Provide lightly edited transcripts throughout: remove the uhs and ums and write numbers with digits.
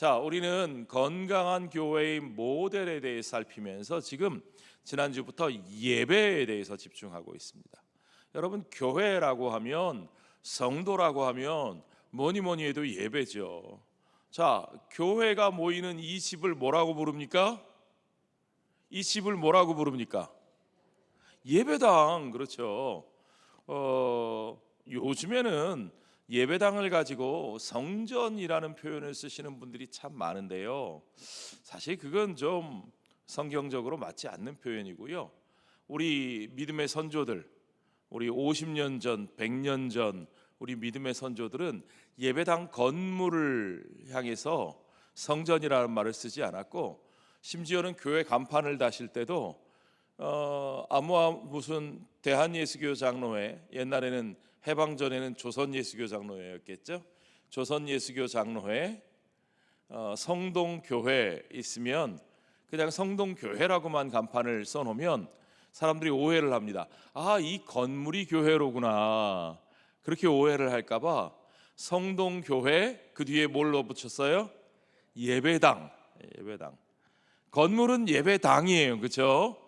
자, 우리는 건강한 교회의 모델에 대해 살피면서 지금 지난주부터 예배에 대해서 집중하고 있습니다. 여러분, 교회라고 하면, 성도라고 하면 뭐니 해도 예배죠. 자, 교회가 모이는 이 집을 뭐라고 부릅니까? 이 집을 뭐라고 부릅니까? 예배당. 그렇죠. 요즘에는 예배당을 가지고 성전이라는 표현을 쓰시는 분들이 참 많은데요, 사실 그건 좀 성경적으로 맞지 않는 표현이고요. 우리 믿음의 선조들, 우리 50년 전, 100년 전 우리 믿음의 선조들은 예배당 건물을 향해서 성전이라는 말을 쓰지 않았고, 심지어는 교회 간판을 다실 때도 무슨 대한예수교 장로회, 옛날에는 해방전에는 조선예수교 장로회였겠죠. 조선예수교 장로회, 성동교회 있으면 그냥 성동교회라고만 간판을 써놓으면 사람들이 오해를 합니다. 아, 이 건물이 교회로구나. 그렇게 오해를 할까봐 성동교회 그 뒤에 뭘로 붙였어요? 예배당. 예배당. 건물은 예배당이에요, 그렇죠?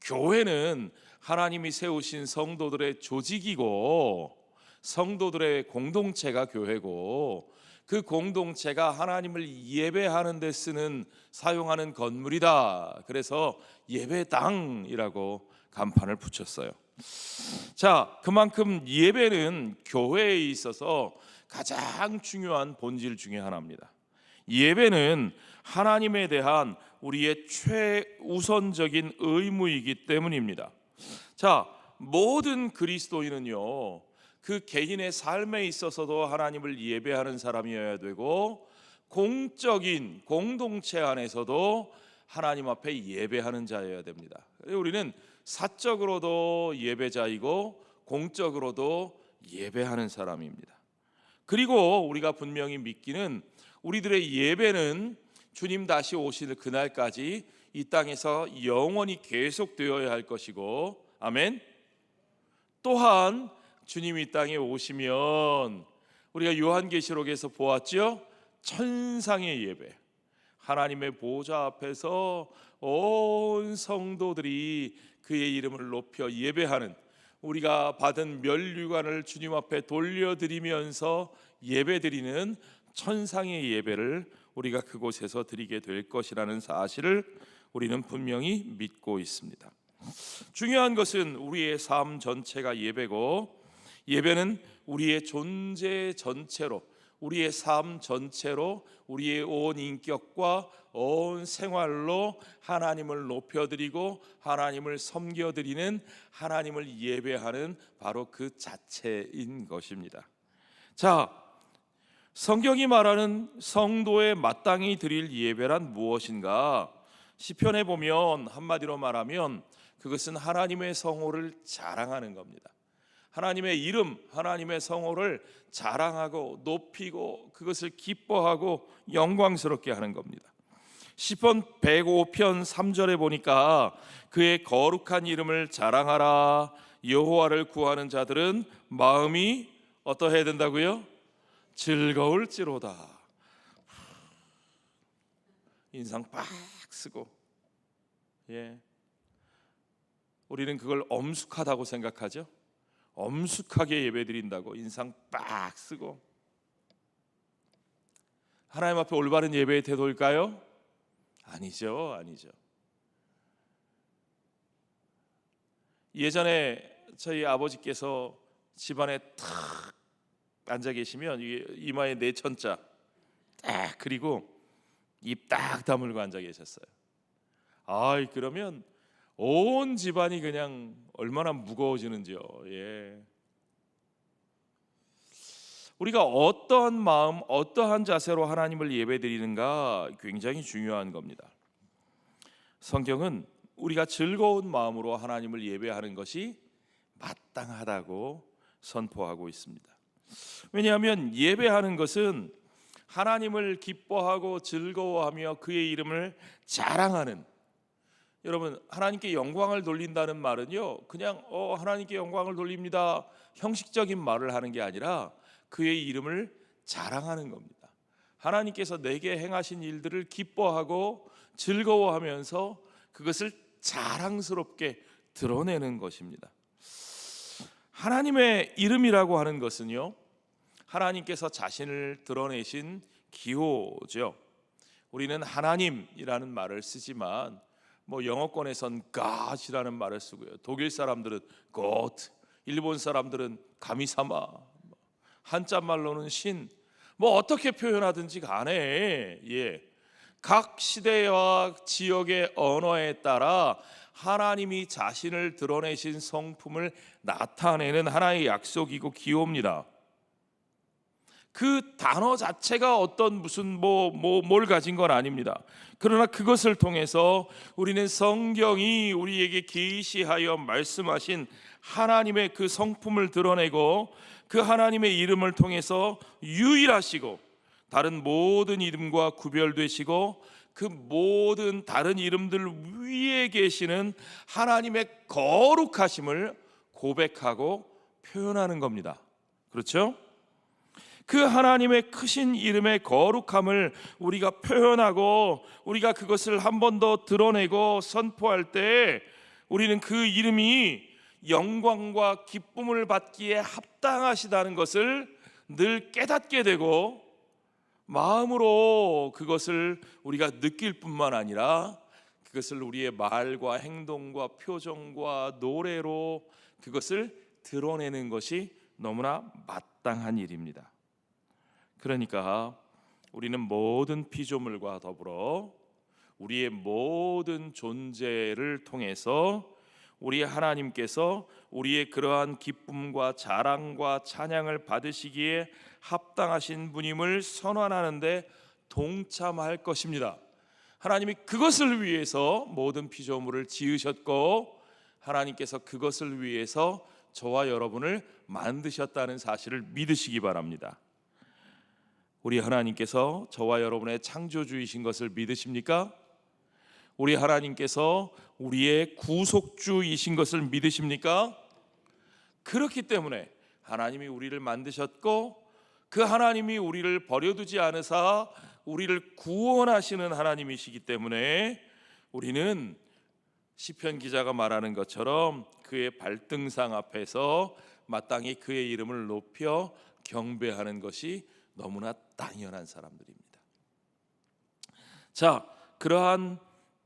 교회는 하나님이 세우신 성도들의 조직이고, 성도들의 공동체가 교회고, 그 공동체가 하나님을 예배하는 데 사용하는 건물이다. 그래서 예배당이라고 간판을 붙였어요. 자, 그만큼 예배는 교회에 있어서 가장 중요한 본질 중에 하나입니다. 예배는 하나님에 대한 우리의 최우선적인 의무이기 때문입니다. 자, 모든 그리스도인은요, 그 개인의 삶에 있어서도 하나님을 예배하는 사람이어야 되고, 공적인 공동체 안에서도 하나님 앞에 예배하는 자여야 됩니다. 우리는 사적으로도 예배자이고 공적으로도 예배하는 사람입니다. 그리고 우리가 분명히 믿기는, 우리들의 예배는 주님 다시 오실 그날까지 이 땅에서 영원히 계속되어야 할 것이고, 아멘. 또한 주님이 이 땅에 오시면 우리가 요한계시록에서 보았죠, 천상의 예배, 하나님의 보좌 앞에서 온 성도들이 그의 이름을 높여 예배하는, 우리가 받은 면류관을 주님 앞에 돌려드리면서 예배드리는 천상의 예배를 우리가 그곳에서 드리게 될 것이라는 사실을 우리는 분명히 믿고 있습니다. 중요한 것은 우리의 삶 전체가 예배고, 예배는 우리의 존재 전체로, 우리의 삶 전체로, 우리의 온 인격과 온 생활로 하나님을 높여드리고 하나님을 섬겨드리는, 하나님을 예배하는 바로 그 자체인 것입니다. 자, 성경이 말하는 성도의 마땅히 드릴 예배란 무엇인가? 시편에 보면 한마디로 말하면 그것은 하나님의 성호를 자랑하는 겁니다. 하나님의 이름, 하나님의 성호를 자랑하고 높이고 그것을 기뻐하고 영광스럽게 하는 겁니다. 시편 105편 3절에 보니까 그의 거룩한 이름을 자랑하라. 여호와를 구하는 자들은 마음이 어떠해야 된다고요? 즐거울지로다. 인상 빡 쓰고, 우리는 그걸 엄숙하다고 생각하죠. 엄숙하게 예배드린다고 인상 빡 쓰고. 하나님 앞에 올바른 예배의 태도일까요? 아니죠, 아니죠. 예전에 저희 아버지께서 집안에 탁 앉아 계시면 이마에 내천자 딱 그리고 입 딱 다물고 앉아 계셨어요. 그러면 온 집안이 그냥 얼마나 무거워지는지요. 우리가 어떠한 마음, 어떠한 자세로 하나님을 예배드리는가 굉장히 중요한 겁니다. 성경은 우리가 즐거운 마음으로 하나님을 예배하는 것이 마땅하다고 선포하고 있습니다. 왜냐하면 예배하는 것은 하나님을 기뻐하고 즐거워하며 그의 이름을 자랑하는, 여러분, 하나님께 영광을 돌린다는 말은요, 그냥 하나님께 영광을 돌립니다 형식적인 말을 하는 게 아니라 그의 이름을 자랑하는 겁니다. 하나님께서 내게 행하신 일들을 기뻐하고 즐거워하면서 그것을 자랑스럽게 드러내는 것입니다. 하나님의 이름이라고 하는 것은요, 하나님께서 자신을 드러내신 기호죠. 우리는 하나님이라는 말을 쓰지만 영어권에선 God이라는 말을 쓰고요. 독일 사람들은 God, 일본 사람들은 가미사마, 한자 말로는 신, 어떻게 표현하든지 간에 각 시대와 지역의 언어에 따라 하나님이 자신을 드러내신 성품을 나타내는 하나의 약속이고 기호입니다. 그 단어 자체가 어떤 무슨 뭘 가진 건 아닙니다. 그러나 그것을 통해서 우리는 성경이 우리에게 계시하여 말씀하신 하나님의 그 성품을 드러내고 그 하나님의 이름을 통해서 유일하시고 다른 모든 이름과 구별되시고 그 모든 다른 이름들 위에 계시는 하나님의 거룩하심을 고백하고 표현하는 겁니다. 그렇죠? 그 하나님의 크신 이름의 거룩함을 우리가 표현하고 우리가 그것을 한 번 더 드러내고 선포할 때 우리는 그 이름이 영광과 기쁨을 받기에 합당하시다는 것을 늘 깨닫게 되고 마음으로 그것을 우리가 느낄 뿐만 아니라 그것을 우리의 말과 행동과 표정과 노래로 그것을 드러내는 것이 너무나 마땅한 일입니다. 그러니까 우리는 모든 피조물과 더불어 우리의 모든 존재를 통해서 우리 하나님께서 우리의 그러한 기쁨과 자랑과 찬양을 받으시기에 합당하신 분임을 선언하는데 동참할 것입니다. 하나님이 그것을 위해서 모든 피조물을 지으셨고 하나님께서 그것을 위해서 저와 여러분을 만드셨다는 사실을 믿으시기 바랍니다. 우리 하나님께서 저와 여러분의 창조주이신 것을 믿으십니까? 우리 하나님께서 우리의 구속주이신 것을 믿으십니까? 그렇기 때문에 하나님이 우리를 만드셨고 그 하나님이 우리를 버려두지 않으사 우리를 구원하시는 하나님이시기 때문에 우리는 시편 기자가 말하는 것처럼 그의 발등상 앞에서 마땅히 그의 이름을 높여 경배하는 것이 너무나 당연한 사람들입니다. 자, 그러한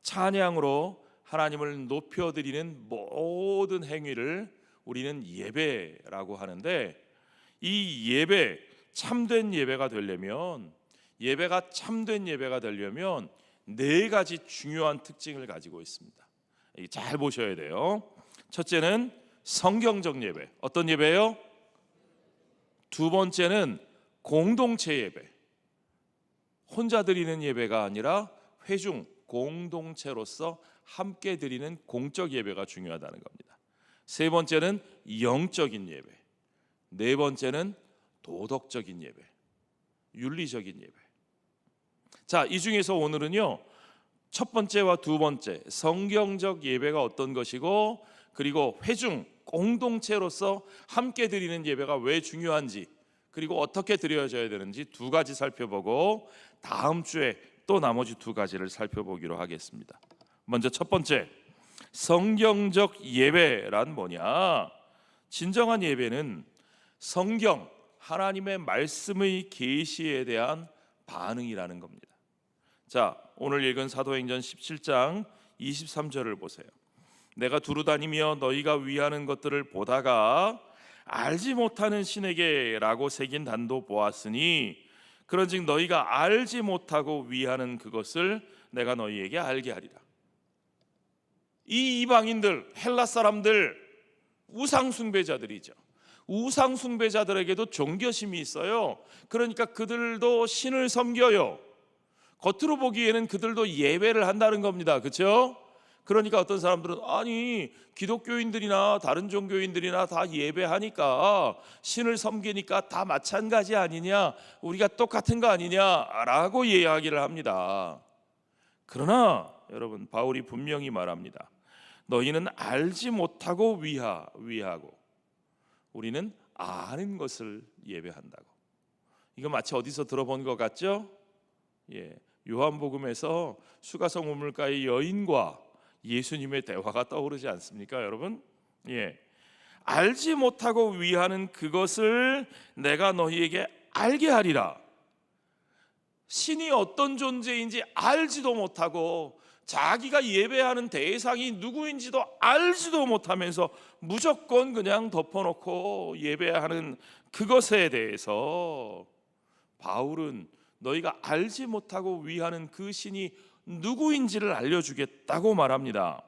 찬양으로 하나님을 높여드리는 모든 행위를 우리는 예배라고 하는데 이 예배, 참된 예배가 되려면 예배가 참된 예배가 되려면 네 가지 중요한 특징을 가지고 있습니다. 잘 보셔야 돼요. 첫째는 성경적 예배. 어떤 예배예요? 두 번째는 공동체 예배. 혼자 드리는 예배가 아니라 회중, 공동체로서 함께 드리는 공적 예배가 중요하다는 겁니다. 세 번째는 영적인 예배. 네 번째는 도덕적인 예배, 윤리적인 예배. 자, 이 중에서 오늘은요, 첫 번째와 두 번째, 성경적 예배가 어떤 것이고 그리고 회중, 공동체로서 함께 드리는 예배가 왜 중요한지 그리고 어떻게 드려져야 되는지 두 가지 살펴보고 다음 주에 또 나머지 두 가지를 살펴보기로 하겠습니다. 먼저 첫 번째, 성경적 예배란 뭐냐? 진정한 예배는 성경, 하나님의 말씀의 계시에 대한 반응이라는 겁니다. 자, 오늘 읽은 사도행전 17장 23절을 보세요. 내가 두루다니며 너희가 위하는 것들을 보다가 알지 못하는 신에게 라고 새긴 단도 보았으니 그런즉 너희가 알지 못하고 위하는 그것을 내가 너희에게 알게 하리라. 이 이방인들, 헬라 사람들, 우상 숭배자들이죠. 우상 숭배자들에게도 종교심이 있어요. 그러니까 그들도 신을 섬겨요. 겉으로 보기에는 그들도 예배를 한다는 겁니다. 그렇죠? 그러니까 어떤 사람들은 아니 기독교인들이나 다른 종교인들이나 다 예배하니까 신을 섬기니까 다 마찬가지 아니냐, 우리가 똑같은 거 아니냐라고 이야기를 합니다. 그러나 여러분, 바울이 분명히 말합니다. 너희는 알지 못하고 위하고 우리는 아는 것을 예배한다고. 이거 마치 어디서 들어본 것 같죠? 요한복음에서 수가성 우물가의 여인과 예수님의 대화가 떠오르지 않습니까, 여러분? 알지 못하고 위하는 그것을 내가 너희에게 알게 하리라. 신이 어떤 존재인지 알지도 못하고 자기가 예배하는 대상이 누구인지도 알지도 못하면서 무조건 그냥 덮어놓고 예배하는 그것에 대해서 바울은 너희가 알지 못하고 위하는 그 신이 누구인지를 알려주겠다고 말합니다.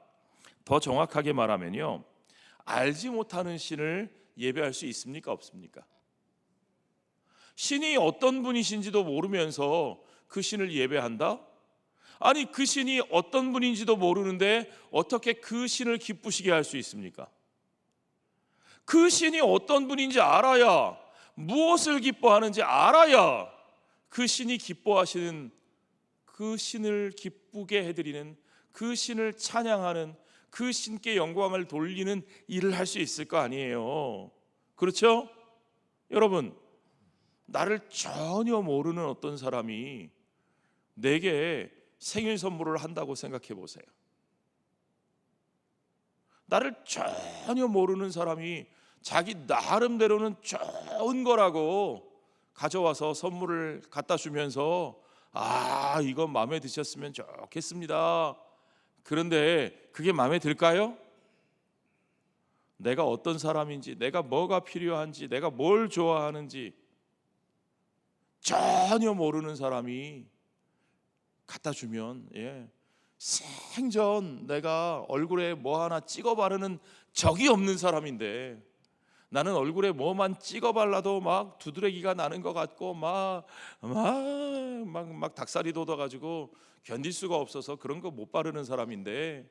더 정확하게 말하면요, 알지 못하는 신을 예배할 수 있습니까, 없습니까? 신이 어떤 분이신지도 모르면서 그 신을 예배한다? 아니, 그 신이 어떤 분인지도 모르는데 어떻게 그 신을 기쁘시게 할 수 있습니까? 그 신이 어떤 분인지 알아야, 무엇을 기뻐하는지 알아야 그 신이 기뻐하시는, 그 신을 기쁘게 해드리는, 그 신을 찬양하는, 그 신께 영광을 돌리는 일을 할 수 있을 거 아니에요. 그렇죠? 여러분, 나를 전혀 모르는 어떤 사람이 내게 생일 선물을 한다고 생각해 보세요. 나를 전혀 모르는 사람이 자기 나름대로는 좋은 거라고 가져와서 선물을 갖다 주면서 이건 마음에 드셨으면 좋겠습니다. 그런데 그게 마음에 들까요? 내가 어떤 사람인지, 내가 뭐가 필요한지, 내가 뭘 좋아하는지 전혀 모르는 사람이 갖다 주면 생전 내가 얼굴에 뭐 하나 찍어 바르는 적이 없는 사람인데, 나는 얼굴에 뭐만 찍어 발라도 막 두드러기가 나는 것 같고 막 닭살이 돋아가지고 견딜 수가 없어서 그런 거 못 바르는 사람인데,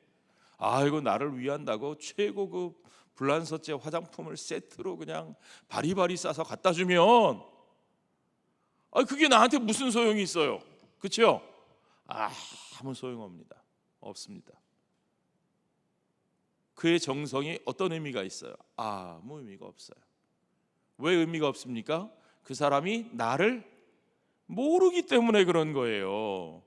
이거 나를 위한다고 최고급 불란서체 화장품을 세트로 그냥 바리바리 싸서 갖다 주면 그게 나한테 무슨 소용이 있어요? 그렇죠? 아무 소용없습니다. 없습니다. 그의 정성이 어떤 의미가 있어요? 아무 의미가 없어요. 왜 의미가 없습니까? 그 사람이 나를 모르기 때문에 그런 거예요.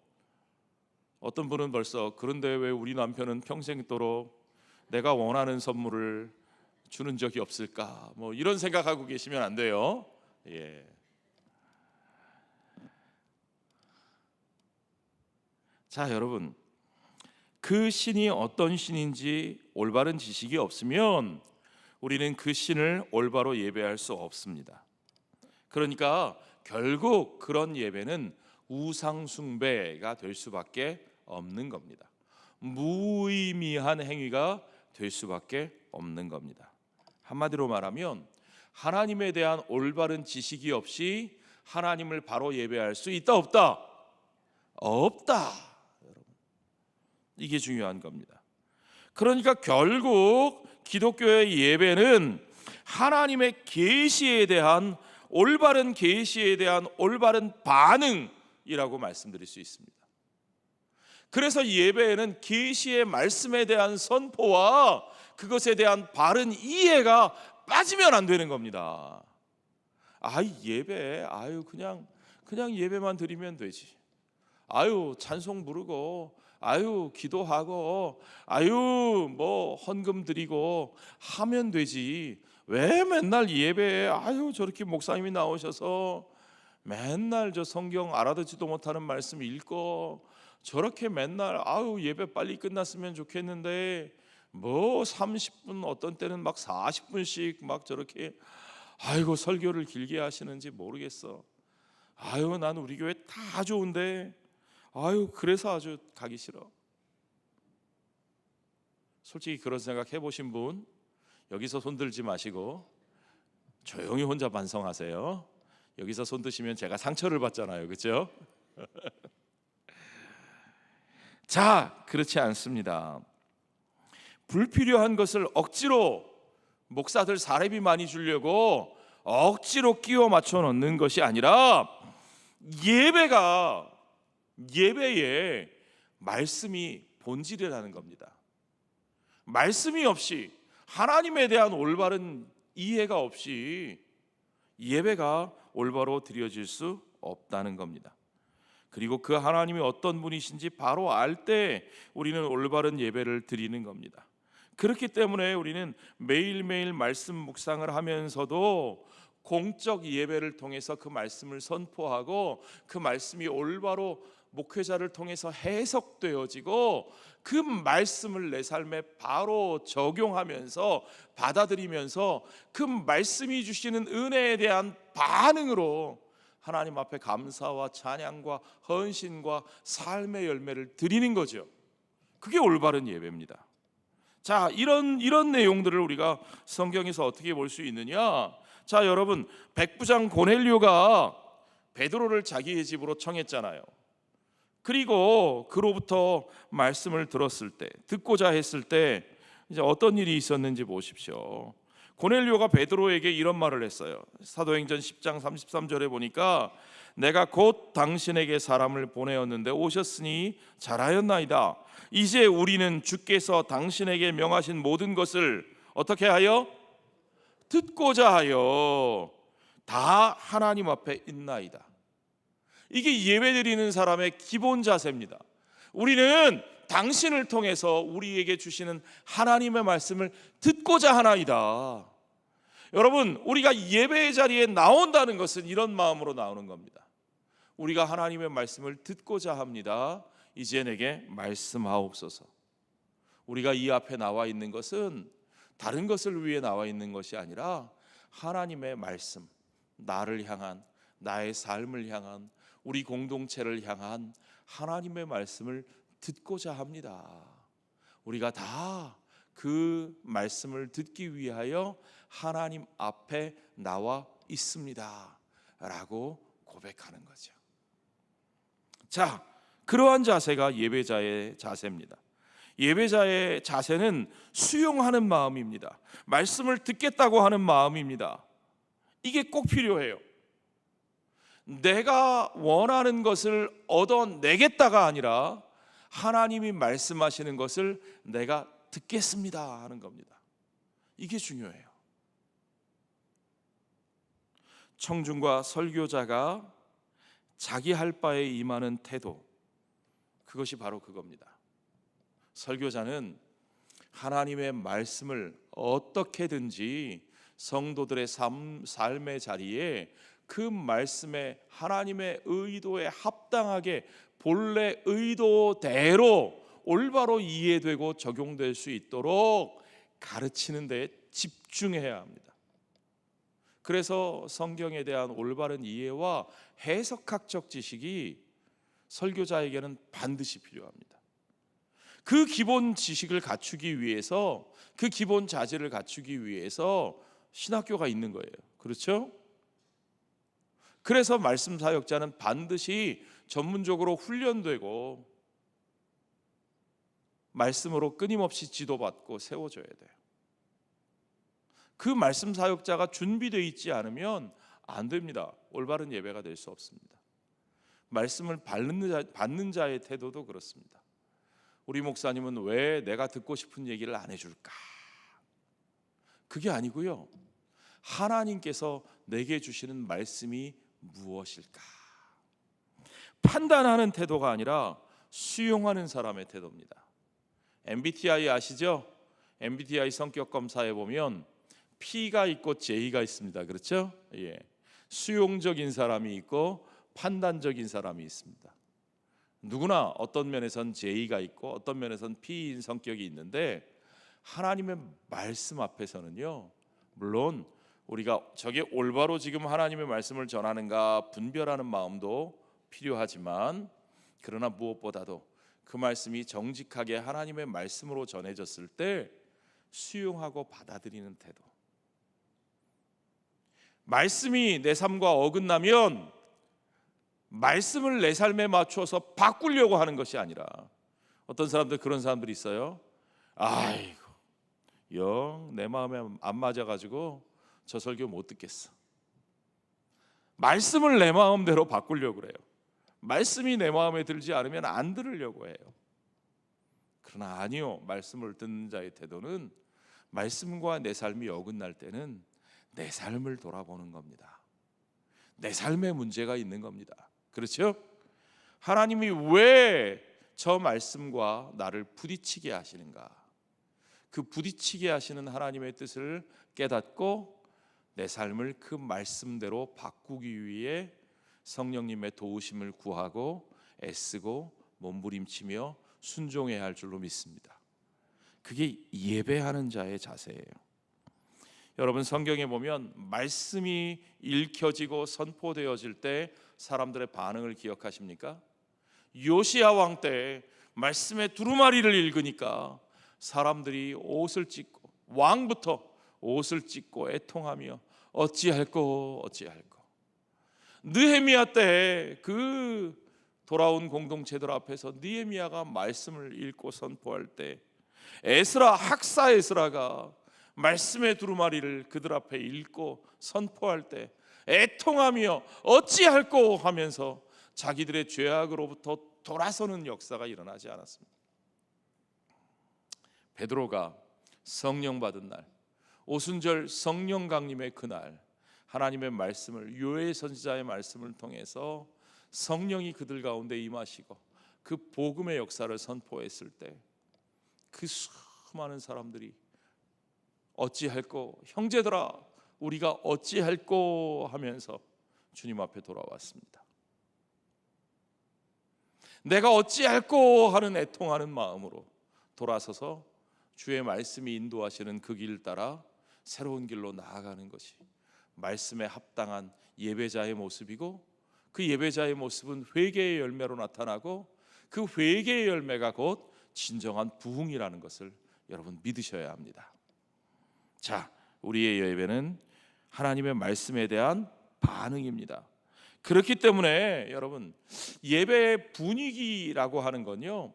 어떤 분은 벌써, 그런데 왜 우리 남편은 평생도록 내가 원하는 선물을 주는 적이 없을까? 이런 생각하고 계시면 안 돼요. 자, 여러분, 그 신이 어떤 신인지 올바른 지식이 없으면 우리는 그 신을 올바로 예배할 수 없습니다. 그러니까 결국 그런 예배는 우상 숭배가 될 수밖에 없는 겁니다. 무의미한 행위가 될 수밖에 없는 겁니다. 한마디로 말하면 하나님에 대한 올바른 지식이 없이 하나님을 바로 예배할 수 있다, 없다? 없다. 여러분, 이게 중요한 겁니다. 그러니까 결국 기독교의 예배는 하나님의 계시에 대한 올바른 계시에 대한 올바른 반응이라고 말씀드릴 수 있습니다. 그래서 예배에는 계시의 말씀에 대한 선포와 그것에 대한 바른 이해가 빠지면 안 되는 겁니다. 예배, 그냥 예배만 드리면 되지. 찬송 부르고, 기도하고, 헌금 드리고 하면 되지. 왜 맨날 예배에 저렇게 목사님이 나오셔서 맨날 저 성경 알아듣지도 못하는 말씀 읽고 저렇게 맨날 예배 빨리 끝났으면 좋겠는데 30분, 어떤 때는 막 40분씩 막 저렇게 설교를 길게 하시는지 모르겠어. 난 우리 교회 다 좋은데 그래서 아주 가기 싫어. 솔직히 그런 생각 해보신 분 여기서 손 들지 마시고 조용히 혼자 반성하세요. 여기서 손 드시면 제가 상처를 받잖아요, 그렇죠? 자, 그렇지 않습니다. 불필요한 것을 억지로 목사들 사례비 많이 주려고 억지로 끼워 맞춰 넣는 것이 아니라 예배에 말씀이 본질이라는 겁니다. 말씀이 없이, 하나님에 대한 올바른 이해가 없이 예배가 올바로 드려질 수 없다는 겁니다. 그리고 그 하나님이 어떤 분이신지 바로 알 때 우리는 올바른 예배를 드리는 겁니다. 그렇기 때문에 우리는 매일매일 말씀 묵상을 하면서도 공적 예배를 통해서 그 말씀을 선포하고 그 말씀이 올바로 목회자를 통해서 해석되어지고 그 말씀을 내 삶에 바로 적용하면서 받아들이면서 그 말씀이 주시는 은혜에 대한 반응으로 하나님 앞에 감사와 찬양과 헌신과 삶의 열매를 드리는 거죠. 그게 올바른 예배입니다. 자, 이런 내용들을 우리가 성경에서 어떻게 볼 수 있느냐? 자, 여러분, 백부장 고넬료가 베드로를 자기의 집으로 청했잖아요. 그리고 그로부터 말씀을 들었을 때, 듣고자 했을 때 이제 어떤 일이 있었는지 보십시오. 고넬료가 베드로에게 이런 말을 했어요. 사도행전 10장 33절에 보니까 내가 곧 당신에게 사람을 보내었는데 오셨으니 잘하였나이다. 이제 우리는 주께서 당신에게 명하신 모든 것을 어떻게 하여 듣고자 하여 다 하나님 앞에 있나이다. 이게 예배드리는 사람의 기본 자세입니다. 우리는 당신을 통해서 우리에게 주시는 하나님의 말씀을 듣고자 하나이다. 여러분, 우리가 예배의 자리에 나온다는 것은 이런 마음으로 나오는 겁니다. 우리가 하나님의 말씀을 듣고자 합니다. 이제 내게 말씀하옵소서. 우리가 이 앞에 나와 있는 것은 다른 것을 위해 나와 있는 것이 아니라 하나님의 말씀, 나를 향한, 나의 삶을 향한, 우리 공동체를 향한 하나님의 말씀을 듣고자 합니다. 우리가 다 그 말씀을 듣기 위하여 하나님 앞에 나와 있습니다 라고 고백하는 거죠. 자, 그러한 자세가 예배자의 자세입니다. 예배자의 자세는 수용하는 마음입니다. 말씀을 듣겠다고 하는 마음입니다. 이게 꼭 필요해요. 내가 원하는 것을 얻어내겠다가 아니라 하나님이 말씀하시는 것을 내가 듣겠습니다 하는 겁니다. 이게 중요해요. 청중과 설교자가 자기 할 바에 임하는 태도, 그것이 바로 그겁니다. 설교자는 하나님의 말씀을 어떻게든지 성도들의 삶의 자리에 그 말씀에 하나님의 의도에 합당하게 본래 의도대로 올바로 이해되고 적용될 수 있도록 가르치는 데 집중해야 합니다. 그래서 성경에 대한 올바른 이해와 해석학적 지식이 설교자에게는 반드시 필요합니다. 그 기본 지식을 갖추기 위해서, 그 기본 자질을 갖추기 위해서 신학교가 있는 거예요. 그렇죠? 그래서 말씀 사역자는 반드시 전문적으로 훈련되고 말씀으로 끊임없이 지도받고 세워져야 돼요. 그 말씀 사역자가 준비되어 있지 않으면 안 됩니다. 올바른 예배가 될 수 없습니다. 말씀을 받는 자의 태도도 그렇습니다. 우리 목사님은 왜 내가 듣고 싶은 얘기를 안 해줄까? 그게 아니고요, 하나님께서 내게 주시는 말씀이 무엇일까? 판단하는 태도가 아니라 수용하는 사람의 태도입니다. MBTI 아시죠? MBTI 성격 검사에 보면 P가 있고 J가 있습니다. 그렇죠? 예. 수용적인 사람이 있고 판단적인 사람이 있습니다. 누구나 어떤 면에선 J가 있고 어떤 면에선 P인 성격이 있는데, 하나님의 말씀 앞에서는요, 물론 우리가 저게 올바로 지금 하나님의 말씀을 전하는가 분별하는 마음도 필요하지만, 그러나 무엇보다도 그 말씀이 정직하게 하나님의 말씀으로 전해졌을 때 수용하고 받아들이는 태도. 말씀이 내 삶과 어긋나면 말씀을 내 삶에 맞춰서 바꾸려고 하는 것이 아니라, 어떤 사람들 그런 사람들이 있어요. 아이고, 영 내 마음에 안 맞아가지고 저 설교 못 듣겠어. 말씀을 내 마음대로 바꾸려고 그래요. 말씀이 내 마음에 들지 않으면 안 들으려고 해요. 그러나 아니요, 말씀을 듣는 자의 태도는 말씀과 내 삶이 어긋날 때는 내 삶을 돌아보는 겁니다. 내 삶에 문제가 있는 겁니다. 그렇죠? 하나님이 왜 저 말씀과 나를 부딪히게 하시는가? 그 부딪히게 하시는 하나님의 뜻을 깨닫고 내 삶을 그 말씀대로 바꾸기 위해 성령님의 도우심을 구하고 애쓰고 몸부림치며 순종해야 할 줄로 믿습니다. 그게 예배하는 자의 자세예요. 여러분, 성경에 보면 말씀이 읽혀지고 선포되어질 때 사람들의 반응을 기억하십니까? 요시야 왕 때 말씀의 두루마리를 읽으니까 사람들이 옷을 찢고, 왕부터 옷을 찢고 애통하며 어찌할꼬 어찌할꼬. 느헤미야 때 그 돌아온 공동체들 앞에서 느헤미야가 말씀을 읽고 선포할 때 에스라, 학사 에스라가 말씀의 두루마리를 그들 앞에 읽고 선포할 때 애통하며 어찌할꼬 하면서 자기들의 죄악으로부터 돌아서는 역사가 일어나지 않았습니다. 베드로가 성령 받은 날, 오순절 성령 강림의 그날, 하나님의 말씀을, 요엘 선지자의 말씀을 통해서 성령이 그들 가운데 임하시고 그 복음의 역사를 선포했을 때 그 수많은 사람들이 어찌할꼬, 형제들아 우리가 어찌할꼬 하면서 주님 앞에 돌아왔습니다. 내가 어찌할꼬 하는 애통하는 마음으로 돌아서서 주의 말씀이 인도하시는 그 길 따라 새로운 길로 나아가는 것이 말씀에 합당한 예배자의 모습이고, 그 예배자의 모습은 회개의 열매로 나타나고 그 회개의 열매가 곧 진정한 부흥이라는 것을 여러분 믿으셔야 합니다. 자, 우리의 예배는 하나님의 말씀에 대한 반응입니다. 그렇기 때문에 여러분, 예배의 분위기라고 하는 건요,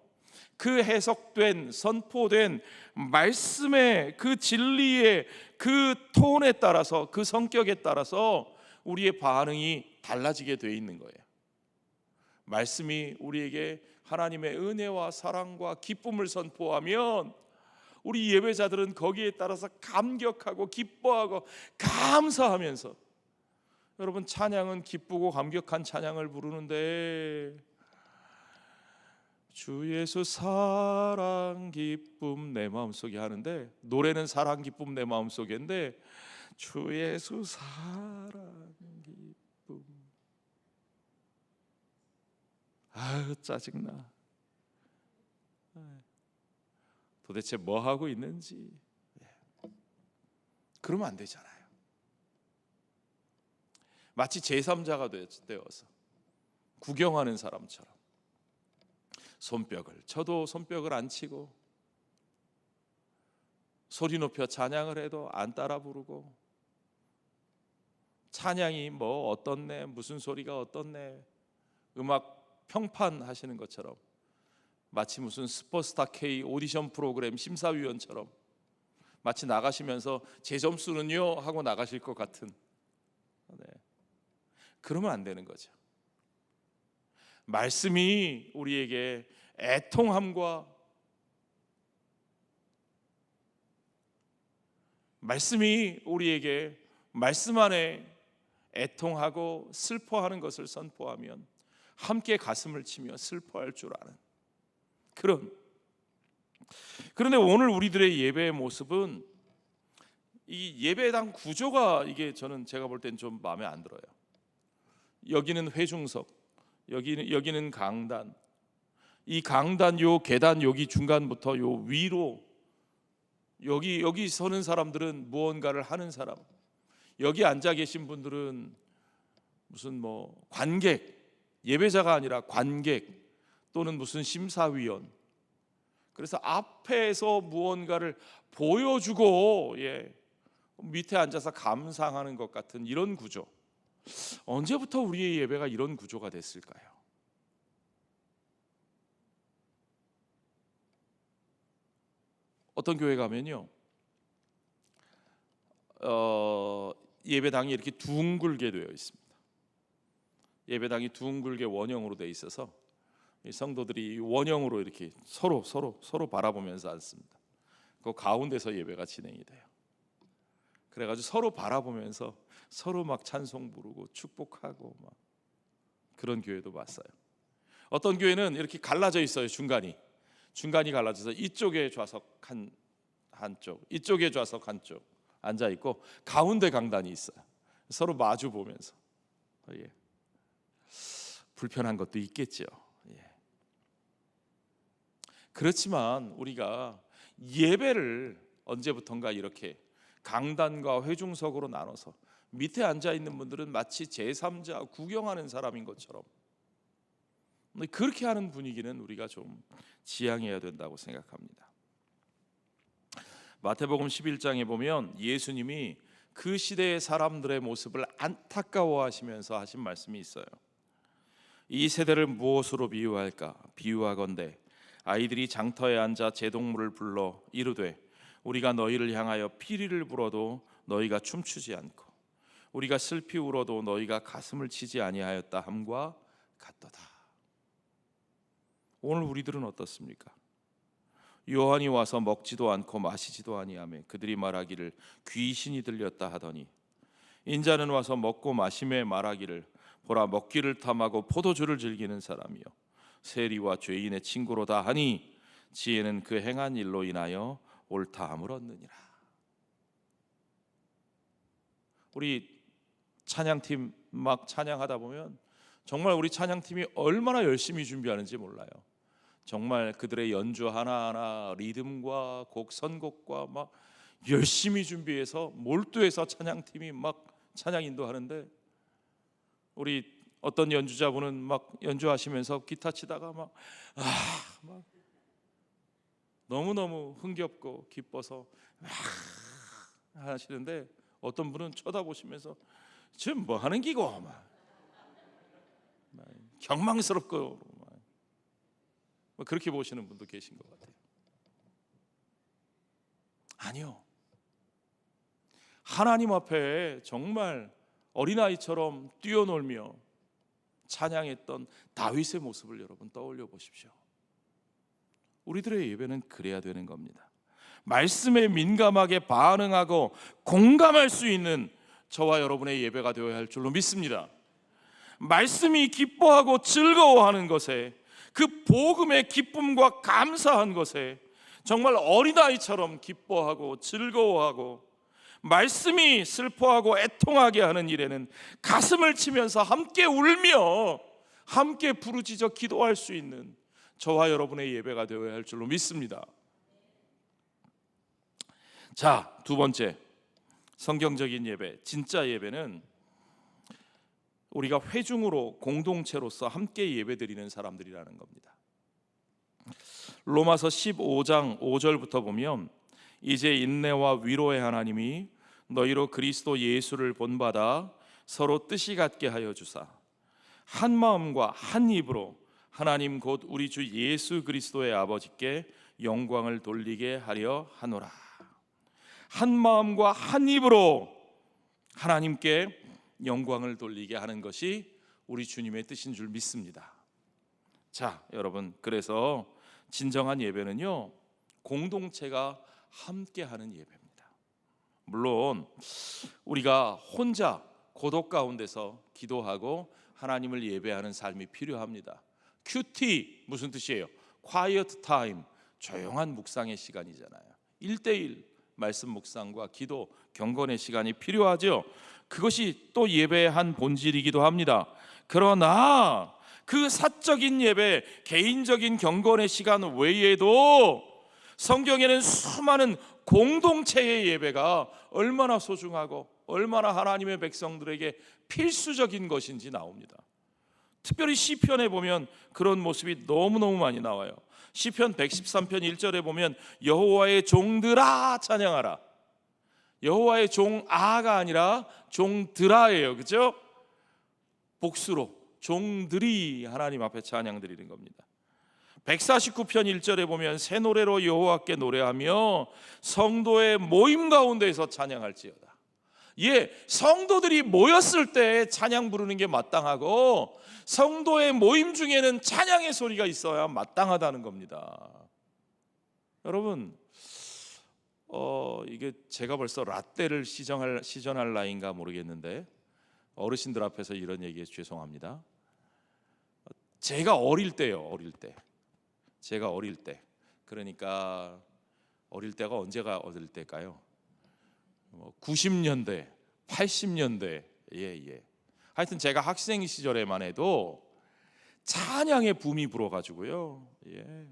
그 해석된, 선포된 말씀의 그 진리의 그 톤에 따라서, 그 성격에 따라서 우리의 반응이 달라지게 되어 있는 거예요. 말씀이 우리에게 하나님의 은혜와 사랑과 기쁨을 선포하면 우리 예배자들은 거기에 따라서 감격하고 기뻐하고 감사하면서, 여러분, 찬양은 기쁘고 감격한 찬양을 부르는데 주 예수 사랑 기쁨 내 마음속에 하는데, 노래는 사랑 기쁨 내 마음속인데 주 예수 사랑 기쁨, 아유 짜증나. 도대체 뭐 하고 있는지. 그러면 안 되잖아요. 마치 제3자가 되어서 구경하는 사람처럼 손뼉을 쳐도 손뼉을 안 치고, 소리 높여 찬양을 해도 안 따라 부르고, 찬양이 뭐 어떻네, 무슨 소리가 어떻네, 음악 평판하시는 것처럼, 마치 무슨 슈퍼스타 K 오디션 프로그램 심사위원처럼 마치 나가시면서 제 점수는요 하고 나가실 것 같은, 네. 그러면 안 되는 거죠. 말씀이 우리에게 애통함과, 말씀이 우리에게 말씀 안에 애통하고 슬퍼하는 것을 선포하면 함께 가슴을 치며 슬퍼할 줄 아는 그런데 오늘 우리들의 예배의 모습은, 이 예배당 구조가 이게 제가 볼 땐 좀 마음에 안 들어요. 여기는 회중석, 여기는 강단, 이 강단 요 계단 여기 중간부터 요 위로 여기 서는 사람들은 무언가를 하는 사람, 여기 앉아 계신 분들은 무슨 뭐 관객, 예배자가 아니라 관객 또는 무슨 심사위원. 그래서 앞에서 무언가를 보여주고 밑에 앉아서 감상하는 것 같은 이런 구조. 언제부터 우리의 예배가 이런 구조가 됐을까요? 어떤 교회 가면요, 예배당이 이렇게 둥글게 되어 있습니다. 예배당이 둥글게 원형으로 되어 있어서 이 성도들이 원형으로 이렇게 서로 바라보면서 앉습니다. 그 가운데서 예배가 진행이 돼요. 그래가지고 서로 바라보면서 서로 막 찬송 부르고 축복하고 막 그런 교회도 봤어요. 어떤 교회는 이렇게 갈라져 있어요. 중간이 갈라져서 이쪽에 좌석 한쪽, 이쪽에 좌석 한쪽 앉아 있고 가운데 강단이 있어요. 서로 마주 보면서 불편한 것도 있겠죠. 그렇지만 우리가 예배를 언제부턴가 이렇게 강단과 회중석으로 나눠서 밑에 앉아 있는 분들은 마치 제3자 구경하는 사람인 것처럼 그렇게 하는 분위기는 우리가 좀 지양해야 된다고 생각합니다. 마태복음 11장에 보면 예수님이 그 시대의 사람들의 모습을 안타까워하시면서 하신 말씀이 있어요. 이 세대를 무엇으로 비유할까? 비유하건대 아이들이 장터에 앉아 제동물을 불러 이르되 우리가 너희를 향하여 피리를 불어도 너희가 춤추지 않고 우리가 슬피 울어도 너희가 가슴을 치지 아니하였다 함과 같도다. 오늘 우리들은 어떻습니까? 요한이 와서 먹지도 않고 마시지도 아니하며 그들이 말하기를 귀신이 들렸다 하더니 인자는 와서 먹고 마시며 말하기를 보라 먹기를 탐하고 포도주를 즐기는 사람이요 세리와 죄인의 친구로다 하니 지혜는 그 행한 일로 인하여 옳다함을 얻느니라. 우리 찬양팀 막 찬양하다 보면 정말 우리 찬양팀이 얼마나 열심히 준비하는지 몰라요. 정말 그들의 연주 하나하나 리듬과 곡 선곡과 막 열심히 준비해서 몰두해서 찬양팀이 막 찬양 인도하는데 우리 어떤 연주자분은 막 연주하시면서 기타 치다가 막 너무너무 흥겹고 기뻐서 하시는데 어떤 분은 쳐다보시면서 지금 뭐 하는 기고 막 경망스럽고 막 그렇게 보시는 분도 계신 것 같아요. 아니요, 하나님 앞에 정말 어린아이처럼 뛰어놀며 찬양했던 다윗의 모습을 여러분 떠올려 보십시오. 우리들의 예배는 그래야 되는 겁니다. 말씀에 민감하게 반응하고 공감할 수 있는 저와 여러분의 예배가 되어야 할 줄로 믿습니다. 말씀이 기뻐하고 즐거워하는 것에 그 복음의 기쁨과 감사한 것에 정말 어린아이처럼 기뻐하고 즐거워하고 말씀이 슬퍼하고 애통하게 하는 일에는 가슴을 치면서 함께 울며 함께 부르짖어 기도할 수 있는 저와 여러분의 예배가 되어야 할 줄로 믿습니다. 자, 두 번째, 성경적인 예배, 진짜 예배는 우리가 회중으로 공동체로서 함께 예배드리는 사람들이라는 겁니다. 로마서 15장 5절부터 보면 이제 인내와 위로의 하나님이 너희로 그리스도 예수를 본받아 서로 뜻이 같게 하여 주사 한 마음과 한 입으로 하나님 곧 우리 주 예수 그리스도의 아버지께 영광을 돌리게 하려 하노라. 한 마음과 한 입으로 하나님께 영광을 돌리게 하는 것이 우리 주님의 뜻인 줄 믿습니다. 자, 여러분, 그래서 진정한 예배는요, 공동체가 함께하는 예배입니다. 물론 우리가 혼자 고독 가운데서 기도하고 하나님을 예배하는 삶이 필요합니다. QT 무슨 뜻이에요? Quiet time, 조용한 묵상의 시간이잖아요. 1:1 말씀 묵상과 기도, 경건의 시간이 필요하죠. 그것이 또 예배의 한 본질이기도 합니다. 그러나 그 사적인 예배, 개인적인 경건의 시간 외에도 성경에는 수많은 공동체의 예배가 얼마나 소중하고 얼마나 하나님의 백성들에게 필수적인 것인지 나옵니다. 특별히 시편에 보면 그런 모습이 너무너무 많이 나와요. 시편 113편 1절에 보면 여호와의 종들아 찬양하라. 여호와의 종아가 아니라 종들아예요. 그렇죠? 복수로 종들이 하나님 앞에 찬양 드리는 겁니다. 149편 1절에 보면 새 노래로 여호와께 노래하며 성도의 모임 가운데에서 찬양할지어다. 예, 성도들이 모였을 때 찬양 부르는 게 마땅하고 성도의 모임 중에는 찬양의 소리가 있어야 마땅하다는 겁니다. 여러분, 이게 제가 벌써 라떼를 시전할 나이인가 모르겠는데 어르신들 앞에서 이런 얘기해 죄송합니다. 제가 어릴 때요. 어릴 때. 제가 어릴 때. 그러니까 어릴 때가 언제가 어릴 때일까요? 90년대, 80년대. 예. 하여튼 제가 학생 시절에만 해도 찬양의 붐이 불어가지고요. 예.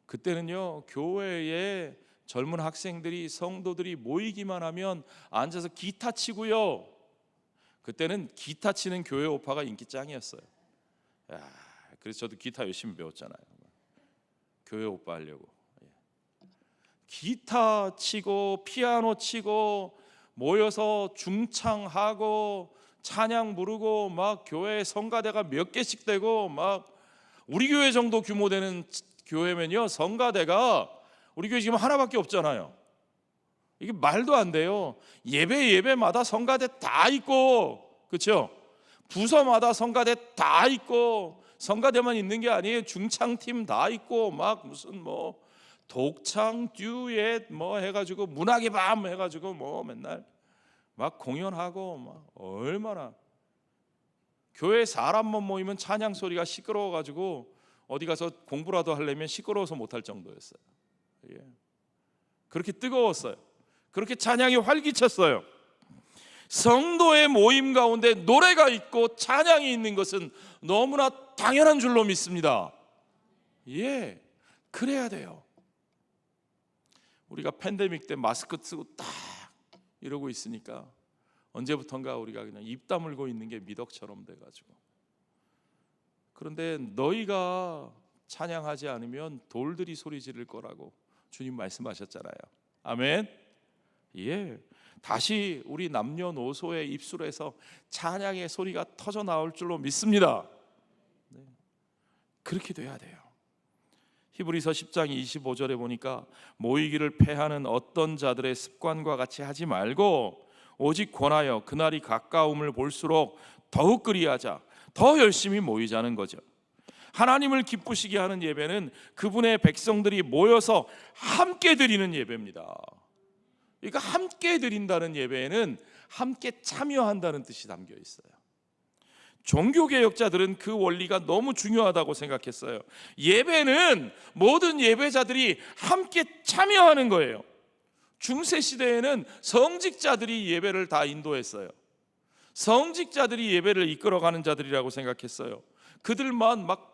그때는요, 교회에 젊은 학생들이, 성도들이 모이기만 하면 앉아서 기타 치고요. 그때는 기타 치는 교회 오빠가 인기 짱이었어요. 야, 그래서 저도 기타 열심히 배웠잖아요. 교회 오빠 하려고. 기타 치고 피아노 치고 모여서 중창하고 찬양 부르고 막 교회 성가대가 몇 개씩 되고, 막 우리 교회 정도 규모 되는 교회면요, 성가대가 우리 교회 지금 하나밖에 없잖아요. 이게 말도 안 돼요. 예배마다 성가대 다 있고, 그렇죠? 부서마다 성가대 다 있고, 성가대만 있는 게 아니에요. 중창팀 다 있고, 막 무슨 뭐 독창, 듀엣 뭐 해가지고 문학의 밤 해가지고 뭐 맨날 막 공연하고, 막 얼마나 교회 사람만 모이면 찬양 소리가 시끄러워가지고 어디 가서 공부라도 하려면 시끄러워서 못할 정도였어요. 예. 그렇게 뜨거웠어요. 그렇게 찬양이 활기찼어요. 성도의 모임 가운데 노래가 있고 찬양이 있는 것은 너무나 당연한 줄로 믿습니다. 예, 그래야 돼요. 우리가 팬데믹 때 마스크 쓰고 딱 이러고 있으니까 언제부턴가 우리가 그냥 입 다물고 있는 게 미덕처럼 돼가지고. 그런데 너희가 찬양하지 않으면 돌들이 소리 지를 거라고 주님 말씀하셨잖아요. 아멘. 예, 다시 우리 남녀노소의 입술에서 찬양의 소리가 터져 나올 줄로 믿습니다. 네, 그렇게 돼야 돼요. 히브리서 10장 25절에 보니까 모이기를 패하는 어떤 자들의 습관과 같이 하지 말고 오직 권하여 그날이 가까움을 볼수록 더욱 그리하자, 더 열심히 모이자는 거죠. 하나님을 기쁘시게 하는 예배는 그분의 백성들이 모여서 함께 드리는 예배입니다. 그러니까 함께 드린다는 예배에는 함께 참여한다는 뜻이 담겨 있어요. 종교개혁자들은 그 원리가 너무 중요하다고 생각했어요. 예배는 모든 예배자들이 함께 참여하는 거예요. 중세시대에는 성직자들이 예배를 다 인도했어요. 성직자들이 예배를 이끌어가는 자들이라고 생각했어요. 그들만 막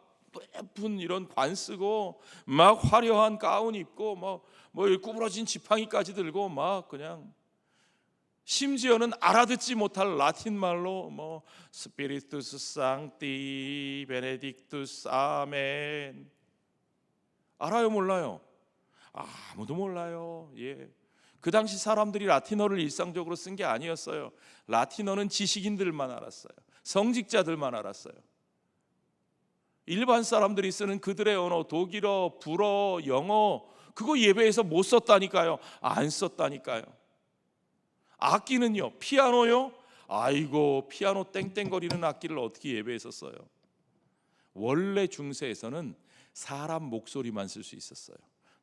예쁜 이런 관 쓰고 막 화려한 가운 입고 뭐 구부러진 지팡이까지 들고 막 그냥, 심지어는 알아듣지 못할 라틴 말로 뭐 스피리투스 상티 베네딕투스 아멘. 알아요, 몰라요? 아무도 몰라요. 예. 그 당시 사람들이 라틴어를 일상적으로 쓴 게 아니었어요. 라틴어는 지식인들만 알았어요. 성직자들만 알았어요. 일반 사람들이 쓰는 그들의 언어, 독일어, 불어, 영어, 그거 예배에서 못 썼다니까요. 안 썼다니까요. 악기는요, 피아노요? 아이고, 피아노 땡땡거리는 악기를 어떻게 예배에서 써요? 원래 중세에서는 사람 목소리만 쓸 수 있었어요.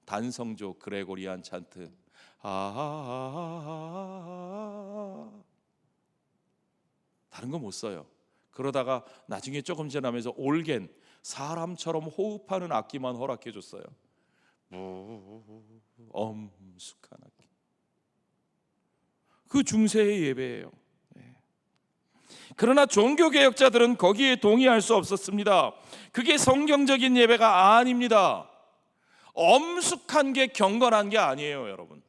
단성조, 그레고리안 찬트, 다른 거 못 써요. 그러다가 나중에 조금 지나면서 올겐, 사람처럼 호흡하는 악기만 허락해 줬어요. 엄숙한 악기. 그 중세의 예배예요. 그러나 종교개혁자들은 거기에 동의할 수 없었습니다. 그게 성경적인 예배가 아닙니다. 엄숙한 게 경건한 게 아니에요, 여러분.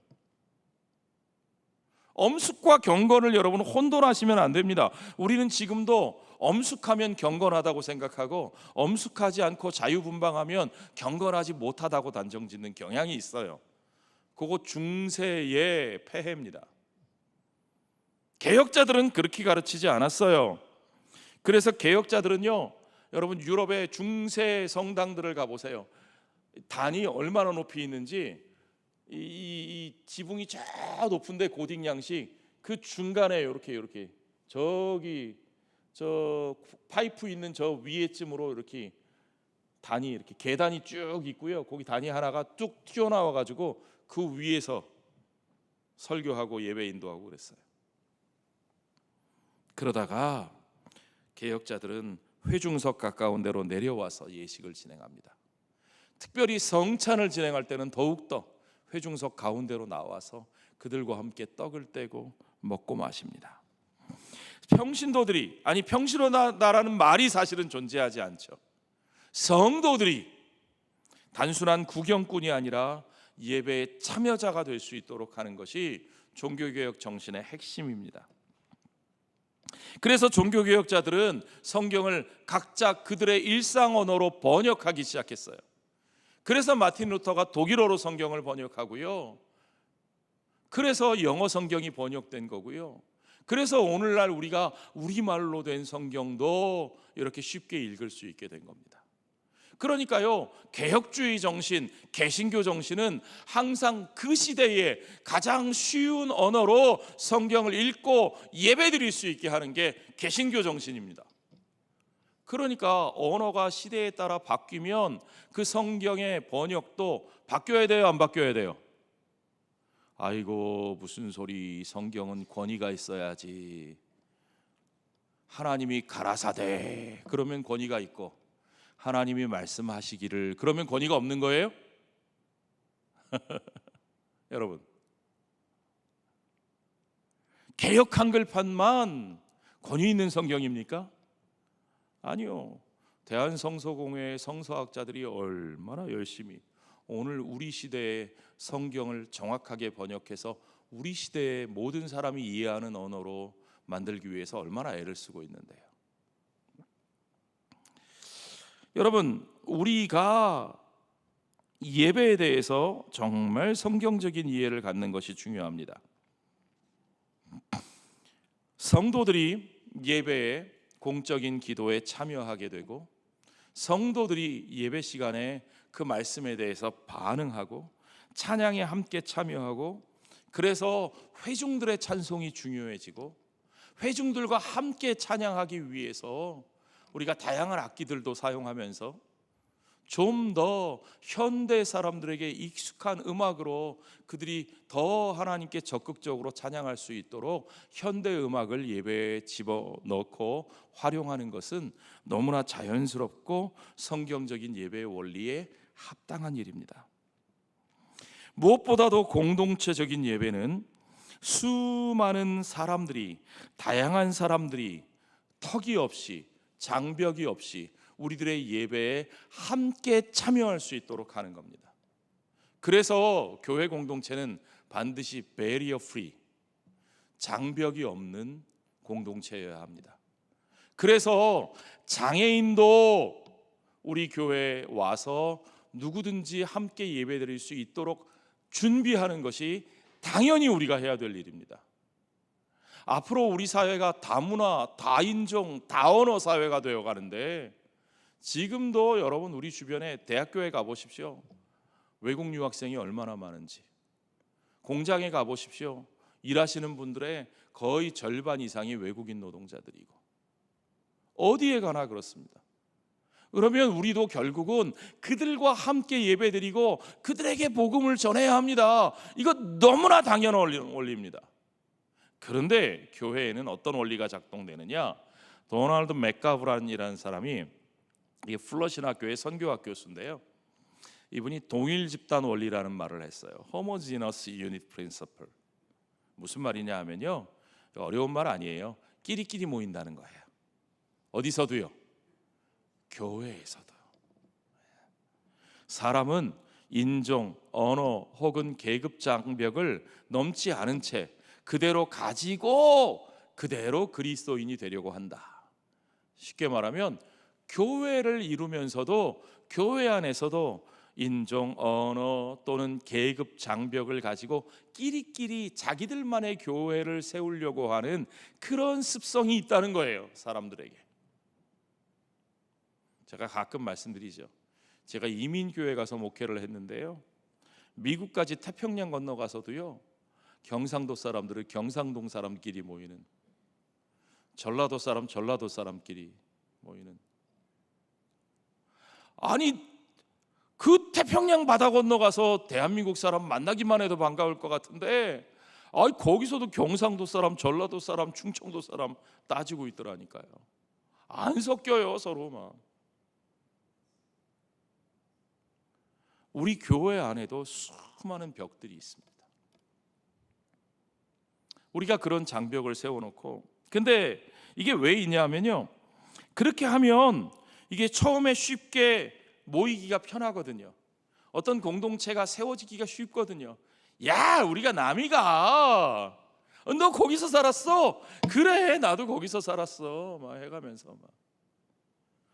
엄숙과 경건을 여러분 혼돈하시면 안 됩니다. 우리는 지금도 엄숙하면 경건하다고 생각하고 엄숙하지 않고 자유분방하면 경건하지 못하다고 단정짓는 경향이 있어요. 그거 중세의 폐해입니다. 개혁자들은 그렇게 가르치지 않았어요. 그래서 개혁자들은요, 여러분 유럽의 중세 성당들을 가보세요. 단이 얼마나 높이 있는지, 이 지붕이 저 높은데 고딕 양식, 그 중간에 이렇게 저기 저 파이프 있는 저 위에쯤으로 이렇게 단이, 이렇게 계단이 쭉 있고요. 거기 단이 하나가 뚝 튀어나와 가지고 그 위에서 설교하고 예배 인도하고 그랬어요. 그러다가 개혁자들은 회중석 가까운 데로 내려와서 예식을 진행합니다. 특별히 성찬을 진행할 때는 더욱더 회중석 가운데로 나와서 그들과 함께 떡을 떼고 먹고 마십니다. 평신도들이, 아니 평신도다라는 말이 사실은 존재하지 않죠. 성도들이 단순한 구경꾼이 아니라 예배의 참여자가 될 수 있도록 하는 것이 종교개혁 정신의 핵심입니다. 그래서 종교개혁자들은 성경을 각자 그들의 일상 언어로 번역하기 시작했어요. 그래서 마틴 루터가 독일어로 성경을 번역하고요. 그래서 영어 성경이 번역된 거고요. 그래서 오늘날 우리가 우리말로 된 성경도 이렇게 쉽게 읽을 수 있게 된 겁니다. 그러니까요, 개혁주의 정신, 개신교 정신은 항상 그 시대에 가장 쉬운 언어로 성경을 읽고 예배드릴 수 있게 하는 게 개신교 정신입니다. 그러니까 언어가 시대에 따라 바뀌면 그 성경의 번역도 바뀌어야 돼요, 안 바뀌어야 돼요? 아이고 무슨 소리, 성경은 권위가 있어야지. 하나님이 가라사대 그러면 권위가 있고, 하나님이 말씀하시기를 그러면 권위가 없는 거예요? 여러분, 개역 한글판만 권위 있는 성경입니까? 아니요. 대한성서공회 성서학자들이 얼마나 열심히 오늘 우리 시대의 성경을 정확하게 번역해서 우리 시대의 모든 사람이 이해하는 언어로 만들기 위해서 얼마나 애를 쓰고 있는데요. 여러분, 우리가 예배에 대해서 정말 성경적인 이해를 갖는 것이 중요합니다. 성도들이 예배에 공적인 기도에 참여하게 되고, 성도들이 예배 시간에 그 말씀에 대해서 반응하고 찬양에 함께 참여하고, 그래서 회중들의 찬송이 중요해지고 회중들과 함께 찬양하기 위해서 우리가 다양한 악기들도 사용하면서 좀 더 현대 사람들에게 익숙한 음악으로 그들이 더 하나님께 적극적으로 찬양할 수 있도록 현대 음악을 예배에 집어넣고 활용하는 것은 너무나 자연스럽고 성경적인 예배의 원리에 합당한 일입니다. 무엇보다도 공동체적인 예배는 수많은 사람들이, 다양한 사람들이 턱이 없이, 장벽이 없이 우리들의 예배에 함께 참여할 수 있도록 하는 겁니다. 그래서 교회 공동체는 반드시 barrier free, 장벽이 없는 공동체여야 합니다. 그래서 장애인도 우리 교회에 와서 누구든지 함께 예배드릴 수 있도록 준비하는 것이 당연히 우리가 해야 될 일입니다. 앞으로 우리 사회가 다문화, 다인종, 다언어 사회가 되어 가는데, 지금도 여러분 우리 주변에 대학교에 가보십시오. 외국 유학생이 얼마나 많은지. 공장에 가보십시오. 일하시는 분들의 거의 절반 이상이 외국인 노동자들이고, 어디에 가나 그렇습니다. 그러면 우리도 결국은 그들과 함께 예배드리고 그들에게 복음을 전해야 합니다. 이거 너무나 당연한 원리입니다. 그런데 교회에는 어떤 원리가 작동되느냐? 도널드 맥가브란이라는 사람이, 이게 플러신 학교의 선교학 교수인데요, 이분이 동일 집단 원리라는 말을 했어요. Homogeneous Unit Principle. 무슨 말이냐 하면요, 어려운 말 아니에요. 끼리끼리 모인다는 거예요. 어디서도요? 교회에서도. 사람은 인종, 언어 혹은 계급 장벽을 넘지 않은 채 그대로 가지고 그대로 그리스도인이 되려고 한다. 쉽게 말하면 교회를 이루면서도 교회 안에서도 인종, 언어 또는 계급 장벽을 가지고 끼리끼리 자기들만의 교회를 세우려고 하는 그런 습성이 있다는 거예요, 사람들에게. 제가 가끔 말씀드리죠. 제가 이민교회 가서 목회를 했는데요, 미국까지 태평양 건너가서도요, 경상도 사람들은 경상도 사람끼리 모이는, 전라도 사람 전라도 사람끼리 모이는. 아니 그 태평양 바다 건너가서 대한민국 사람 만나기만 해도 반가울 것 같은데, 거기서도 경상도 사람, 전라도 사람, 충청도 사람 따지고 있더라니까요. 안 섞여요, 서로 막. 우리 교회 안에도 수많은 벽들이 있습니다. 우리가 그런 장벽을 세워놓고, 근데 이게 왜 있냐면요, 그렇게 하면 이게 처음에 쉽게 모이기가 편하거든요. 어떤 공동체가 세워지기가 쉽거든요. 야, 우리가 남이가 너 거기서 살았어? 그래, 나도 거기서 살았어. 막 해가면서 막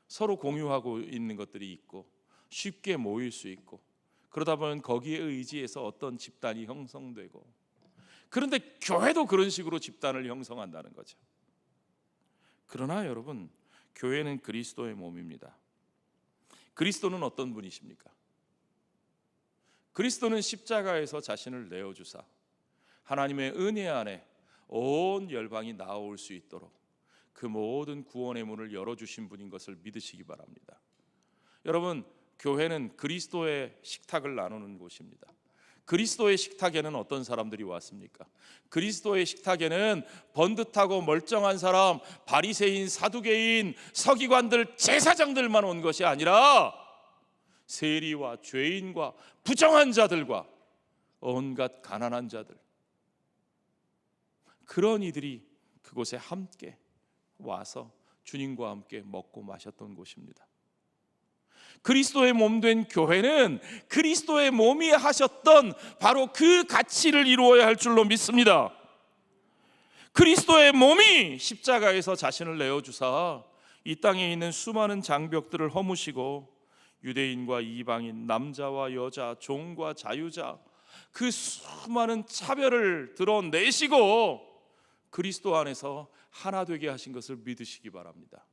서로 공유하고 있는 것들이 있고 쉽게 모일 수 있고, 그러다 보면 거기에 의지해서 어떤 집단이 형성되고, 그런데 교회도 그런 식으로 집단을 형성한다는 거죠. 그러나 여러분, 교회는 그리스도의 몸입니다. 그리스도는 어떤 분이십니까? 그리스도는 십자가에서 자신을 내어주사 하나님의 은혜 안에 온 열방이 나올 수 있도록 그 모든 구원의 문을 열어주신 분인 것을 믿으시기 바랍니다. 여러분, 교회는 그리스도의 식탁을 나누는 곳입니다. 그리스도의 식탁에는 어떤 사람들이 왔습니까? 그리스도의 식탁에는 번듯하고 멀쩡한 사람, 바리새인, 사두개인, 서기관들, 제사장들만 온 것이 아니라 세리와 죄인과 부정한 자들과 온갖 가난한 자들, 그런 이들이 그곳에 함께 와서 주님과 함께 먹고 마셨던 곳입니다. 그리스도의 몸 된 교회는 그리스도의 몸이 하셨던 바로 그 가치를 이루어야 할 줄로 믿습니다. 그리스도의 몸이 십자가에서 자신을 내어주사 이 땅에 있는 수많은 장벽들을 허무시고 유대인과 이방인, 남자와 여자, 종과 자유자, 그 수많은 차별을 드러내시고 그리스도 안에서 하나 되게 하신 것을 믿으시기 바랍니다.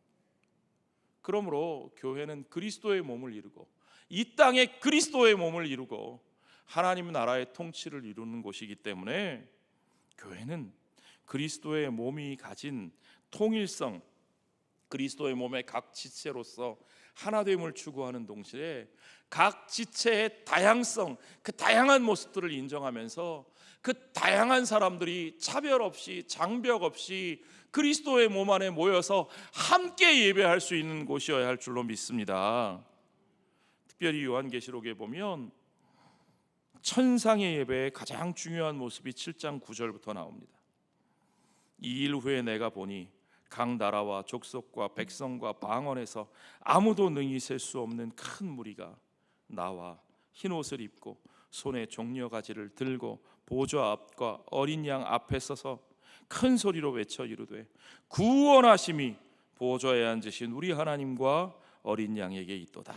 그러므로 교회는 그리스도의 몸을 이루고 이 땅에 그리스도의 몸을 이루고 하나님 나라의 통치를 이루는 곳이기 때문에 교회는 그리스도의 몸이 가진 통일성, 그리스도의 몸의 각 지체로서 하나됨을 추구하는 동시에 각 지체의 다양성, 그 다양한 모습들을 인정하면서 그 다양한 사람들이 차별 없이, 장벽 없이 그리스도의 몸 안에 모여서 함께 예배할 수 있는 곳이어야 할 줄로 믿습니다. 특별히 요한계시록에 보면 천상의 예배의 가장 중요한 모습이 7장 9절부터 나옵니다. 이 일 후에 내가 보니 각 나라와 족속과 백성과 방언에서 아무도 능히 셀 수 없는 큰 무리가 나와 흰 옷을 입고 손에 종려가지를 들고 보좌 앞과 어린 양 앞에 서서 큰 소리로 외쳐 이르되 구원하심이 보좌에 앉으신 우리 하나님과 어린 양에게 있도다.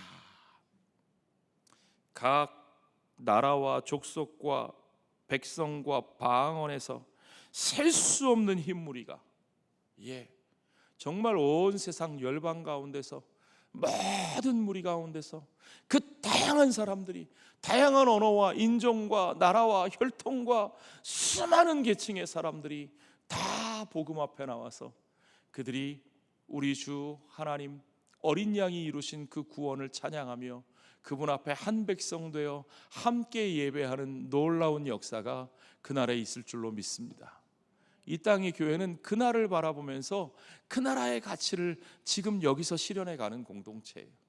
각 나라와 족속과 백성과 방언에서 셀 수 없는 흰 무리가, 정말 온 세상 열방 가운데서 모든 무리 가운데서 그 다양한 사람들이 다양한 언어와 인종과 나라와 혈통과 수많은 계층의 사람들이 다 복음 앞에 나와서 그들이 우리 주 하나님 어린 양이 이루신 그 구원을 찬양하며 그분 앞에 한 백성 되어 함께 예배하는 놀라운 역사가 그날에 있을 줄로 믿습니다. 이 땅의 교회는 그날을 바라보면서 그 나라의 가치를 지금 여기서 실현해 가는 공동체예요.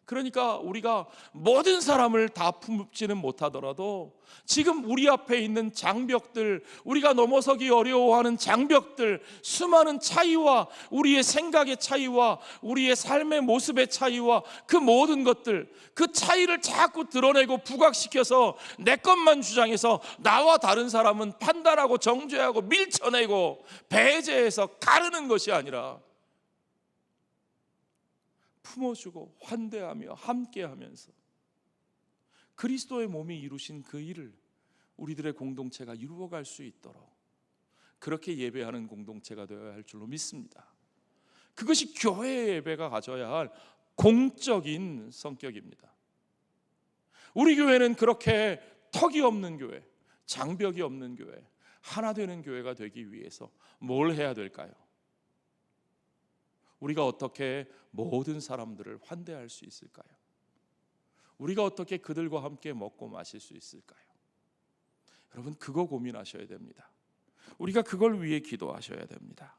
그러니까 우리가 모든 사람을 다 품지는 못하더라도 지금 우리 앞에 있는 장벽들, 우리가 넘어서기 어려워하는 장벽들, 수많은 차이와 우리의 생각의 차이와 우리의 삶의 모습의 차이와 그 모든 것들, 그 차이를 자꾸 드러내고 부각시켜서 내 것만 주장해서 나와 다른 사람은 판단하고 정죄하고 밀쳐내고 배제해서 가르는 것이 아니라 품어주고 환대하며 함께하면서 그리스도의 몸이 이루신 그 일을 우리들의 공동체가 이루어갈 수 있도록 그렇게 예배하는 공동체가 되어야 할 줄로 믿습니다. 그것이 교회의 예배가 가져야 할 공적인 성격입니다. 우리 교회는 그렇게 턱이 없는 교회, 장벽이 없는 교회, 하나 되는 교회가 되기 위해서 뭘 해야 될까요? 우리가 어떻게 모든 사람들을 환대할 수 있을까요? 우리가 어떻게 그들과 함께 먹고 마실 수 있을까요? 여러분, 그거 고민하셔야 됩니다. 우리가 그걸 위해 기도하셔야 됩니다.